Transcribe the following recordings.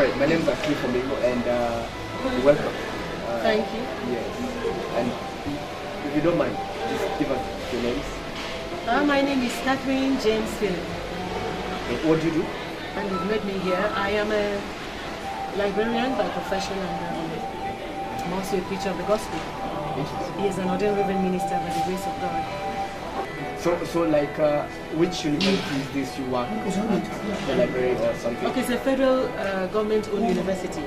right, my name is Akili from Igbo, and welcome. Thank you. Yes, and if you don't mind, just give us your names. My name is Catherine James Philip. Okay, what do you do? And you've met me here. I am a librarian by profession, and I'm also a preacher of the gospel. He is an ordained reverend minister by the grace of God. So like, which university is this you work at? The library or something? Okay, it's a federal government-owned university.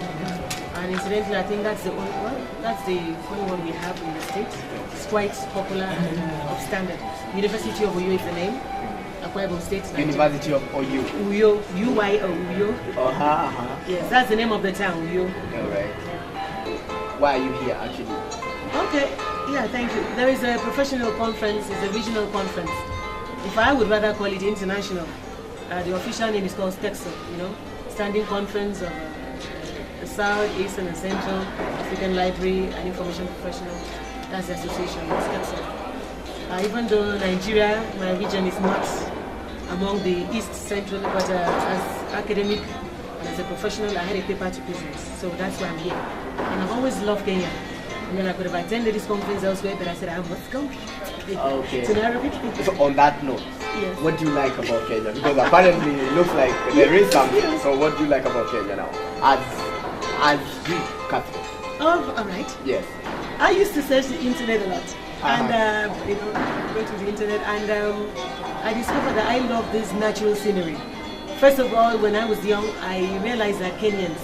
And incidentally, I think that's the only one. That's the only one we have in the state. It's quite popular and of standard. University of Uyo is the name. Akwa Ibom State. University of Uyo. Uyo, UYO, Uyo. Yes, that's the name of the town, Uyo. All right. Why are you here actually? Okay, yeah, thank you. There is a professional conference, it's a regional conference. If I would rather call it international, the official name is called SCECSAL, Standing Conference of the South, Eastern and Central African Library and Information Professional. That's the association, SCECSAL. Even though Nigeria, my region, is not among the East Central, but as academic and as a professional, I had a paper to present. So that's why I'm here. And I've always loved Kenya. I mean, I could have attended this conference elsewhere, but I said, I must come to Nairobi. So on that note, yes. What do you like about Kenya? Because apparently it looks like there is something. Yes. So what do you like about Kenya now? As you, Catherine? Oh, all right. Yes. I used to search the internet a lot. And, go to the internet, and I discovered that I love this natural scenery. First of all, when I was young, I realized that Kenyans,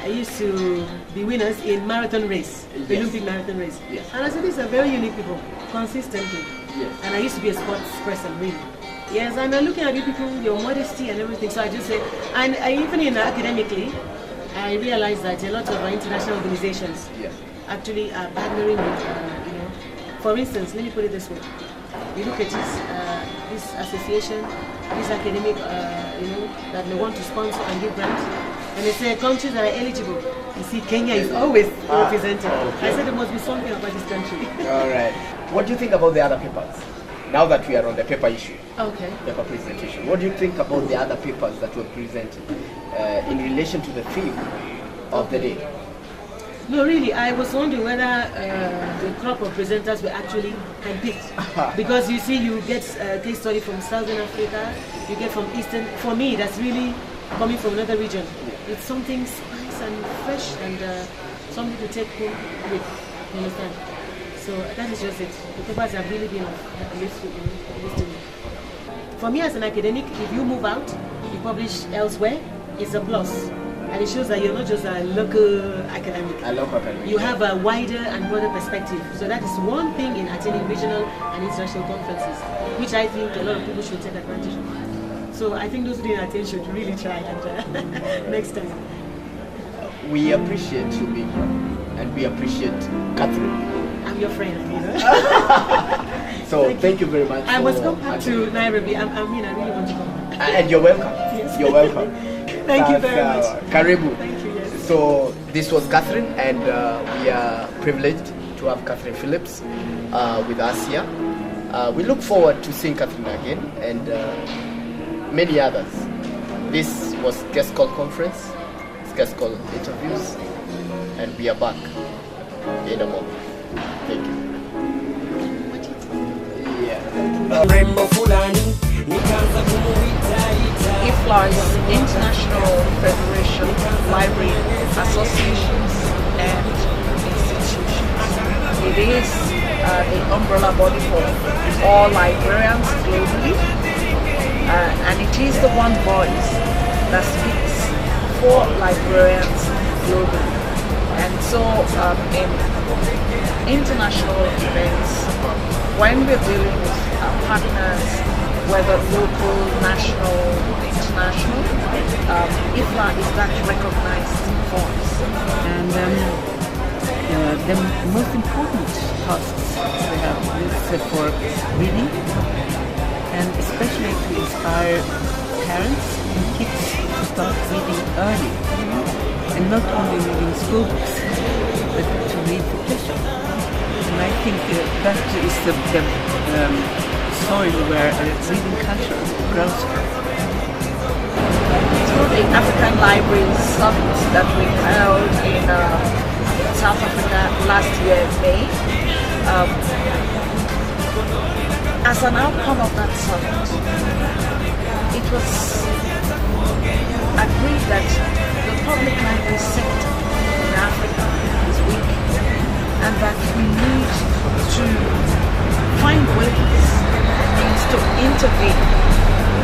I used to be winners in marathon race, the Olympic marathon race. Yes. And I said, these are very unique people, consistently. Yes. And I used to be a sports person, really. Yes, and I'm looking at you people, your modesty and everything, so I just say, and even in academically, I realized that a lot of international organizations actually are partnering with, for instance, let me put it this way. You look at this association, this academic, that they want to sponsor and give grants, and they say countries that are eligible. You see, Kenya is always represented. Okay. I said there must be something about this country. All right. What do you think about the other papers? Now that we are on the paper issue, paper presentation, what do you think about the other papers that were presented in relation to the theme of the day? No, really, I was wondering whether the crop of presenters were actually handpicked. Because you see, you get a case study from Southern Africa, you get from Eastern. For me, that's really coming from another region. It's something spice and fresh and something to take home with, you understand? So that is just it. The papers have really been useful. For me as an academic, if you move out, you publish elsewhere, it's a plus. And it shows that you're not just a local academic. You have a wider and broader perspective. So that is one thing in attending regional and international conferences, which I think a lot of people should take advantage of. So I think those who didn't attend should really try and next time. We appreciate you being here, and we appreciate Catherine. I'm your friend, So thank you very much. I must come back to Nairobi. I really want to come back. And you're welcome. Yes. You're welcome. Thank you very much. Karibu. Thank you, yes. So this was Catherine, and we are privileged to have Catherine Phillips with us here. We look forward to seeing Catherine again and many others. This was SCECSAL conference, SCECSAL interviews, and we are back in a moment. Thank you. IFLA is International Federation of Library Associations and Institutions. It is the umbrella body for all librarians globally, and it is the one voice that speaks for librarians globally. And so in international events, when we're dealing with partners, whether local, national, international, IFLA is that recognized voice. And the most important tasks we have is for reading, and especially to inspire parents and kids to start reading early, and not only reading school books, but to read for pleasure. And I think that is the soil where reading culture grows from. the African Library Summit that we held in South Africa last year in May. As an outcome of that summit, it was agreed that the public library sector in Africa is weak and that we need to find ways to intervene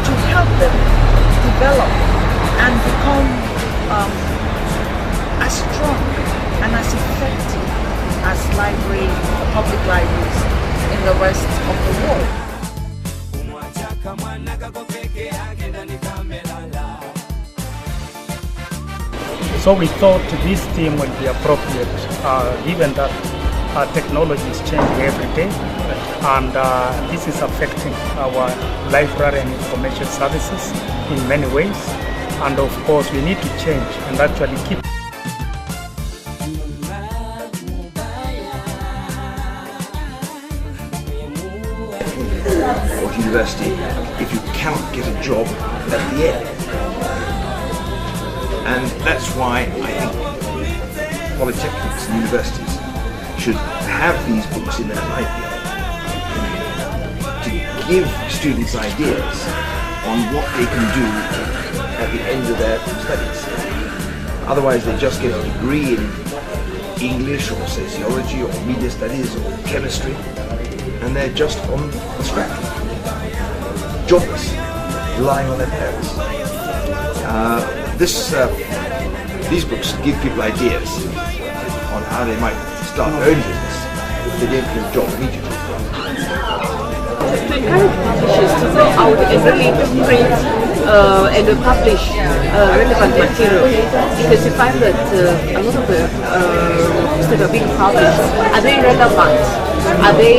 to help them develop and become as strong and as effective as public libraries in the rest of the world. So we thought this theme would be appropriate given that technology is changing every day, and this is affecting our library and information services in many ways, and of course we need to change and actually keep of university if you cannot get a job at the end. And that's why I think polytechnics and universities should have these books in their library to give students ideas on what they can do at the end of their studies. Otherwise they just get a degree in English or sociology or media studies or chemistry, and they're just on the scrap, jobless, relying on their parents. These books give people ideas on how they might start their own business if they don't get a job immediately. To encourage publishers to go out and really print and publish relevant material, because you find that a lot of the books that are being published, are they relevant? Are they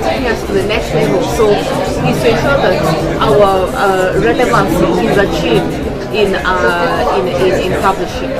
taking us to the next level? So it's to ensure that our relevancy is achieved in publishing.